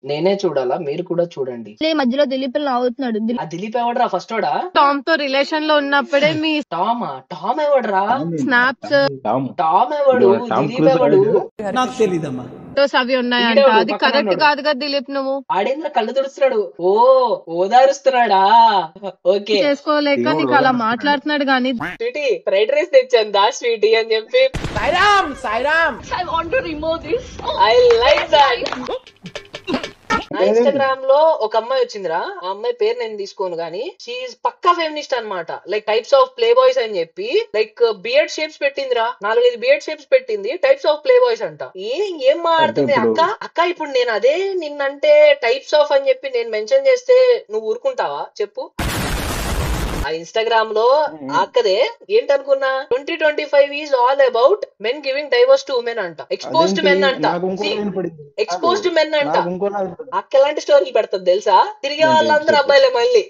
నేనే చూడాలా? మీరు కూడా చూడండి. మధ్యలో దిలీప్ నవ్వుతున్నాడు. ఆ దిలీప్ ఎవడరా ఫస్ట్ వాడా? టామ్ తో రిలేషన్ లో ఉన్నప్పుడే మీ టామా? టామ్ ఎవడరా? స్నాప్స్ టామ్ ఎవడు? దిలీప్ ఎవడు? నాకు తెలీదమ్మా. అవి ఉన్నాయంట. ఈడెవడు? అది పక్కన కరెక్ట్ ఉన్నాడు. కాదు కదా దిలీప్, నువ్వు ఆడేంద్ర కళ్ళు తుడుస్తున్నాడు. ఓ ఓదారుస్తున్నాడా? ఓకే. చేసుకోలేక నీకు అలా మాట్లాడుతున్నాడు గానీ స్వీటీ ఫ్రైడ్ రైస్ తెచ్చాను దా స్వీటీ అని చెప్పి Sairam Sairam. I like that. నా ఇన్స్టాగ్రామ్ లో ఒక అమ్మాయి వచ్చిందిరా. ఆ అమ్మాయి పేరు నేను తీసుకోను గానీ షీఈ్ పక్కా ఫెమినిస్ట్ అన్నమాట. Like types of playboys అని చెప్పి లైక్ బియర్డ్ షేప్స్ పెట్టిందిరా. 4-5 బియర్డ్ షేప్స్ పెట్టింది. టైప్స్ ఆఫ్ ప్లే బాయ్స్ అంట. ఏం మాట్లాడుతుంది అక్క ఇప్పుడు నేను అదే నిన్నంటే టైప్స్ ఆఫ్ అని చెప్పి నేను మెన్షన్ చేస్తే నువ్వు ఊరుకుంటావా చెప్పు? ఆ ఇన్స్టాగ్రామ్ లో అక్కదే ఏంటనుకున్నా 2025 is all about men giving divorce to women అంట. ఎక్స్పోజ్డ్ మెన్ అంట. ఎక్స్పోజ్డ్ మెన్ అంట. అక్క ఎలాంటి స్టోరీలు పెడతది తెలుసా? తిరిగే వాళ్ళందరూ అబ్బాయిలే మళ్ళీ.